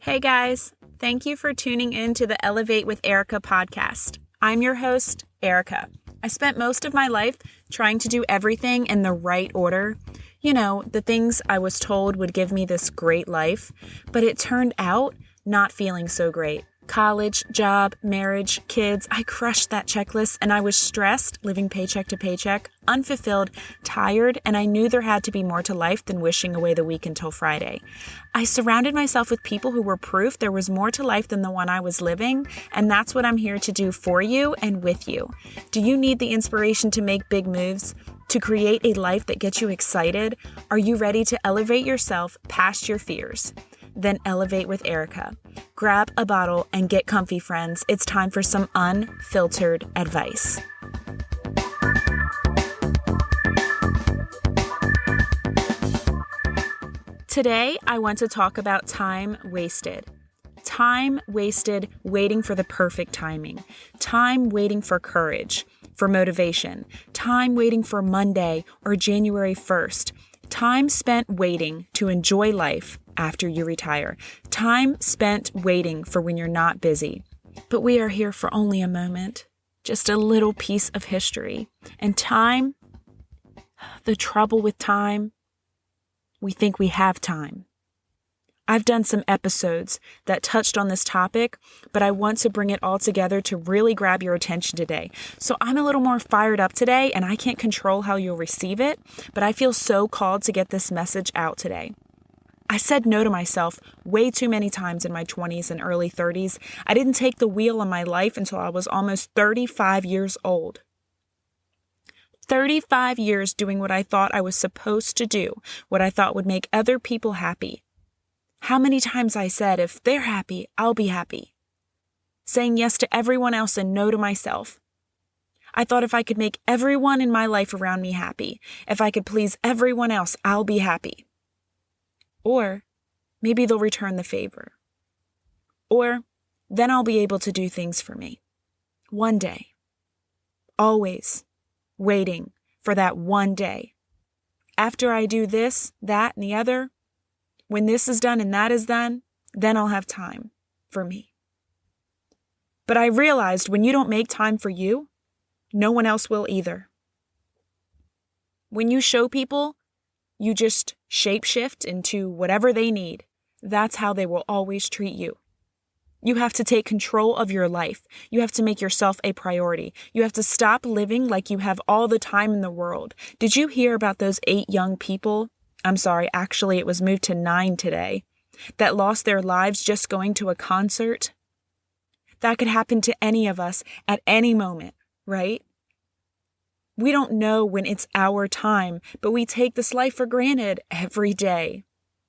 Hey guys, thank you for tuning in to the Elevate with Erica podcast. I'm your host, Erica. I spent most of my life trying to do everything in the right order. You know, the things I was told would give me this great life, but it turned out not feeling so great. College, job, marriage, kids, I crushed that checklist and I was stressed, living paycheck to paycheck, unfulfilled, tired, and I knew there had to be more to life than wishing away the week until Friday. I surrounded myself with people who were proof there was more to life than the one I was living, and that's what I'm here to do for you and with you. Do you need the inspiration to make big moves? To create a life that gets you excited? Are you ready to elevate yourself past your fears? Then elevate with Erica. Grab a bottle and get comfy, friends. It's time for some unfiltered advice. Today, I want to talk about time wasted. Time wasted waiting for the perfect timing. Time waiting for courage, for motivation. Time waiting for Monday or January 1st. Time spent waiting to enjoy life after you retire. Time spent waiting for when you're not busy. But we are here for only a moment, just a little piece of history. And time, the trouble with time, we think we have time. I've done some episodes that touched on this topic, but I want to bring it all together to really grab your attention today. So I'm a little more fired up today, and I can't control how you'll receive it, but I feel so called to get this message out today. I said no to myself way too many times in my 20s and early 30s. I didn't take the wheel of my life until I was almost 35 years old. 35 years doing what I thought I was supposed to do, what I thought would make other people happy. How many times I said, if they're happy, I'll be happy. Saying yes to everyone else and no to myself. I thought if I could make everyone in my life around me happy, if I could please everyone else, I'll be happy. Or maybe they'll return the favor. Or then I'll be able to do things for me. One day. Always waiting for that one day. After I do this, that, and the other, when this is done and that is done, then I'll have time for me. But I realized when you don't make time for you, no one else will either. When you show people, you just shapeshift into whatever they need. That's how they will always treat you. You have to take control of your life. You have to make yourself a priority. You have to stop living like you have all the time in the world. Did you hear about those 8 young people? I'm sorry, actually, it was moved to 9 today, that lost their lives just going to a concert? That could happen to any of us at any moment, right? We don't know when it's our time, but we take this life for granted every day.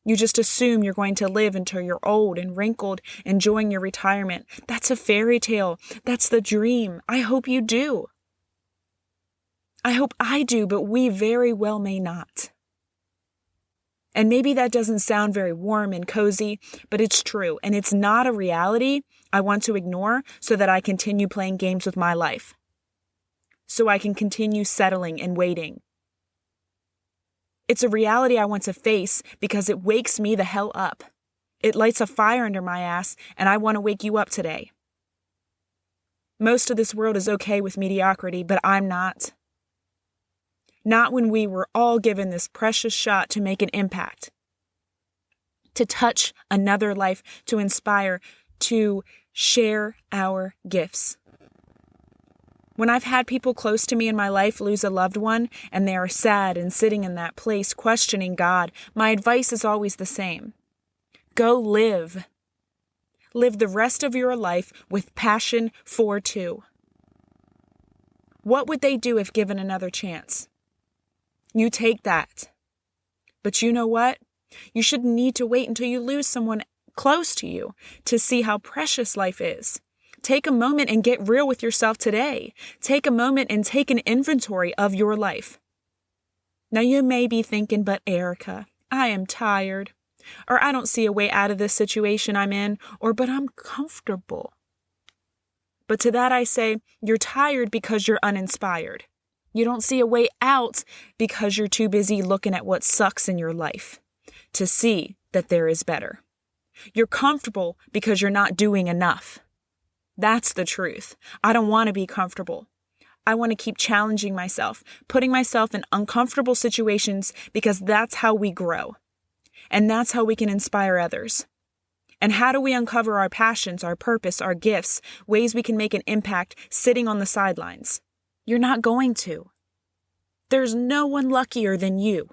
You just assume you're going to live until you're old and wrinkled, enjoying your retirement. That's a fairy tale. That's the dream. I hope you do. I hope I do, but we very well may not. And maybe that doesn't sound very warm and cozy, but it's true. And it's not a reality I want to ignore so that I continue playing games with my life. So I can continue settling and waiting. It's a reality I want to face because it wakes me the hell up. It lights a fire under my ass, and I want to wake you up today. Most of this world is okay with mediocrity, but I'm not. Not when we were all given this precious shot to make an impact, to touch another life, to inspire, to share our gifts. When I've had people close to me in my life lose a loved one and they are sad and sitting in that place questioning God, my advice is always the same. Go live. Live the rest of your life with passion for two. What would they do if given another chance? You take that. But you know what? You shouldn't need to wait until you lose someone close to you to see how precious life is. Take a moment and get real with yourself today. Take a moment and take an inventory of your life. Now you may be thinking, but Erica, I am tired. Or I don't see a way out of this situation I'm in. Or, but I'm comfortable. But to that I say, you're tired because you're uninspired. You don't see a way out because you're too busy looking at what sucks in your life to see that there is better. You're comfortable because you're not doing enough. That's the truth. I don't want to be comfortable. I want to keep challenging myself, putting myself in uncomfortable situations because that's how we grow. And that's how we can inspire others. And how do we uncover our passions, our purpose, our gifts, ways we can make an impact sitting on the sidelines? You're not going to. There's no one luckier than you.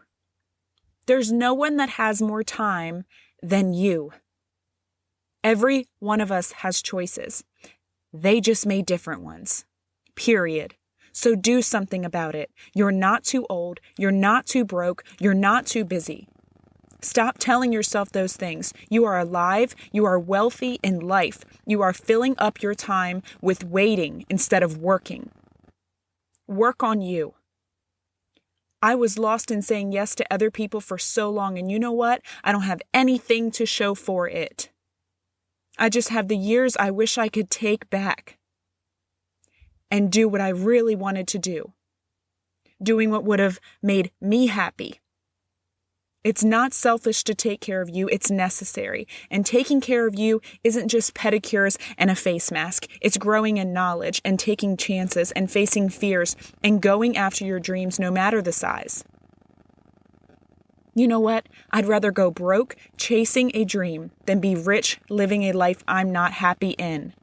There's no one that has more time than you. Every one of us has choices. They just made different ones. Period. So do something about it. You're not too old. You're not too broke. You're not too busy. Stop telling yourself those things. You are alive. You are wealthy in life. You are filling up your time with waiting instead of working. Work on you. I was lost in saying yes to other people for so long, and you know what? I don't have anything to show for it. I just have the years I wish I could take back and do what I really wanted to do. Doing what would have made me happy. It's not selfish to take care of you, it's necessary. And taking care of you isn't just pedicures and a face mask. It's growing in knowledge and taking chances and facing fears and going after your dreams no matter the size. You know what? I'd rather go broke chasing a dream than be rich living a life I'm not happy in.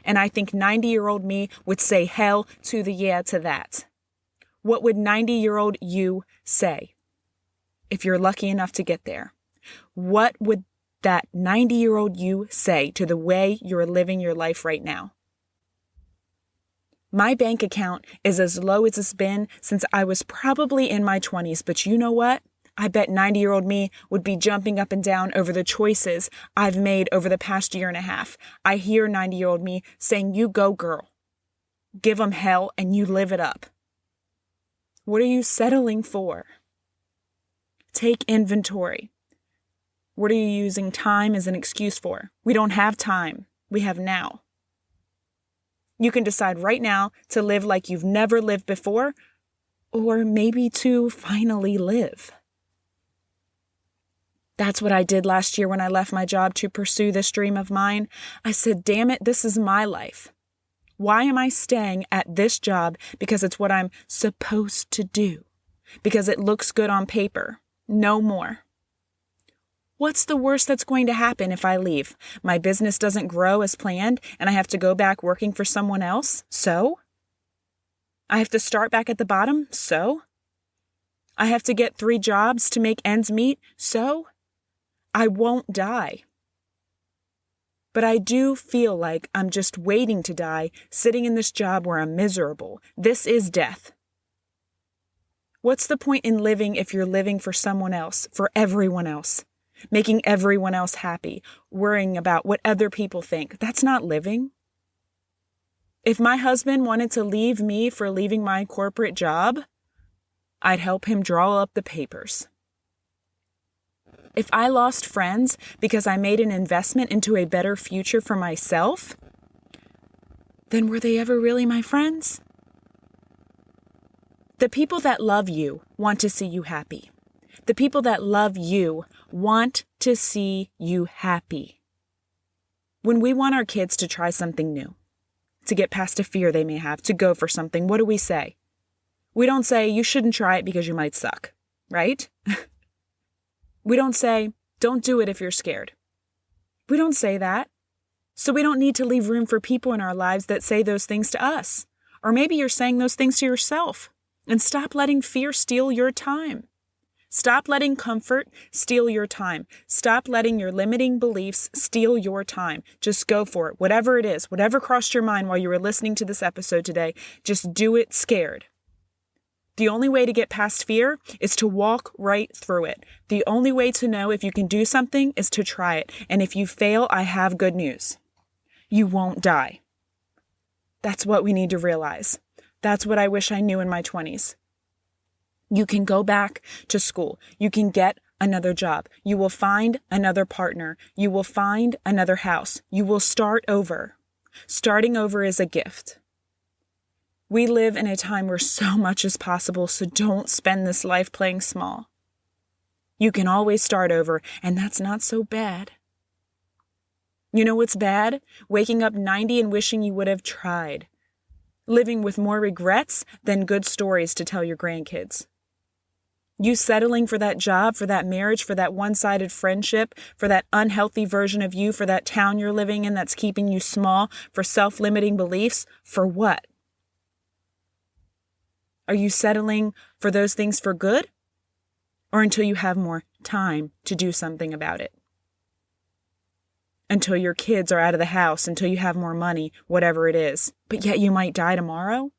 And I think 90-year-old me would say hell to the yeah to that. What would 90-year-old you say? If you're lucky enough to get there, what would that 90-year-old you say to the way you're living your life right now? My bank account is as low as it's been since I was probably in my 20s, but you know what? I bet 90-year-old me would be jumping up and down over the choices I've made over the past year and a half. I hear 90-year-old me saying, "You go, girl. Give them hell and you live it up." What are you settling for? Take inventory. What are you using time as an excuse for? We don't have time. We have now. You can decide right now to live like you've never lived before, or maybe to finally live. That's what I did last year when I left my job to pursue this dream of mine. I said, damn it, this is my life. Why am I staying at this job because it's what I'm supposed to do? Because it looks good on paper. No more. What's the worst that's going to happen if I leave? My business doesn't grow as planned and I have to go back working for someone else? So? I have to start back at the bottom? So? I have to get 3 jobs to make ends meet? So? I won't die. But I do feel like I'm just waiting to die, sitting in this job where I'm miserable. This is death. What's the point in living if you're living for someone else, for everyone else, making everyone else happy, worrying about what other people think? That's not living. If my husband wanted to leave me for leaving my corporate job, I'd help him draw up the papers. If I lost friends because I made an investment into a better future for myself, then were they ever really my friends? The people that love you want to see you happy. The people that love you want to see you happy. When we want our kids to try something new, to get past a fear they may have, to go for something, what do we say? We don't say, you shouldn't try it because you might suck, right? We don't say, don't do it if you're scared. We don't say that. So we don't need to leave room for people in our lives that say those things to us. Or maybe you're saying those things to yourself. And stop letting fear steal your time. Stop letting comfort steal your time. Stop letting your limiting beliefs steal your time. Just go for it. Whatever it is, whatever crossed your mind while you were listening to this episode today, just do it scared. The only way to get past fear is to walk right through it. The only way to know if you can do something is to try it. And if you fail, I have good news. You won't die. That's what we need to realize. That's what I wish I knew in my 20s. You can go back to school. You can get another job. You will find another partner. You will find another house. You will start over. Starting over is a gift. We live in a time where so much is possible, so don't spend this life playing small. You can always start over, and that's not so bad. You know what's bad? Waking up 90 and wishing you would have tried. Living with more regrets than good stories to tell your grandkids. You settling for that job, for that marriage, for that one-sided friendship, for that unhealthy version of you, for that town you're living in that's keeping you small, for self-limiting beliefs, for what? Are you settling for those things for good? Or until you have more time to do something about it? Until your kids are out of the house, until you have more money, whatever it is, but yet you might die tomorrow?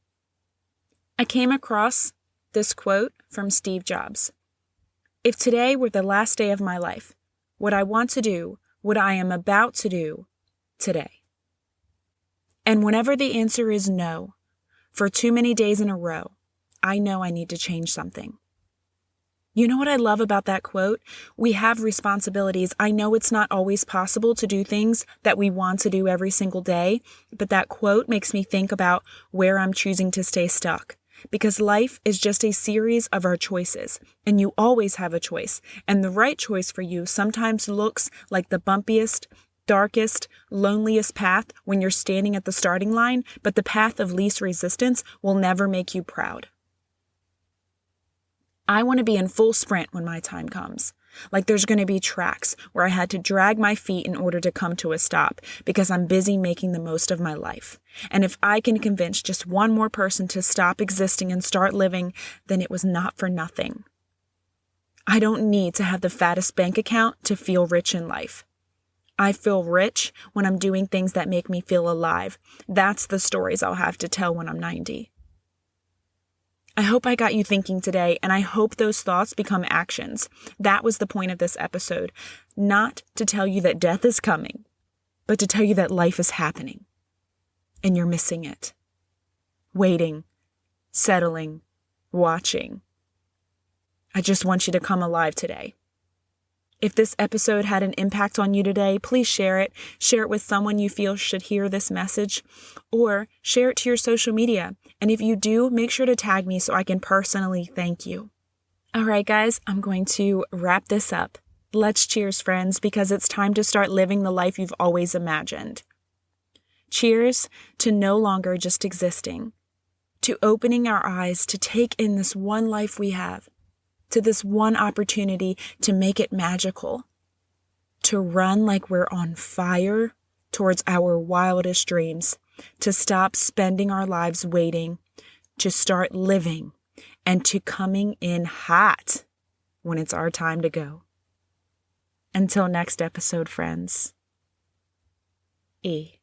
I came across this quote from Steve Jobs. If today were the last day of my life, what I want to do, what I am about to do today. And whenever the answer is no, for too many days in a row, I know I need to change something. You know what I love about that quote? We have responsibilities. I know it's not always possible to do things that we want to do every single day, but that quote makes me think about where I'm choosing to stay stuck. Because life is just a series of our choices, and you always have a choice. And the right choice for you sometimes looks like the bumpiest, darkest, loneliest path when you're standing at the starting line, but the path of least resistance will never make you proud. I want to be in full sprint when my time comes. Like there's going to be tracks where I had to drag my feet in order to come to a stop because I'm busy making the most of my life. And if I can convince just one more person to stop existing and start living, then it was not for nothing. I don't need to have the fattest bank account to feel rich in life. I feel rich when I'm doing things that make me feel alive. That's the stories I'll have to tell when I'm 90. I hope I got you thinking today, and I hope those thoughts become actions. That was the point of this episode. Not to tell you that death is coming, but to tell you that life is happening, and you're missing it. Waiting, settling, watching. I just want you to come alive today. If this episode had an impact on you today, please share it. Share it with someone you feel should hear this message, or share it to your social media. And if you do, make sure to tag me so I can personally thank you. All right, guys, I'm going to wrap this up. Let's cheers, friends, because it's time to start living the life you've always imagined. Cheers to no longer just existing, to opening our eyes to take in this one life we have, to this one opportunity to make it magical, to run like we're on fire towards our wildest dreams, to stop spending our lives waiting, to start living, and to coming in hot when it's our time to go. Until next episode, friends. E.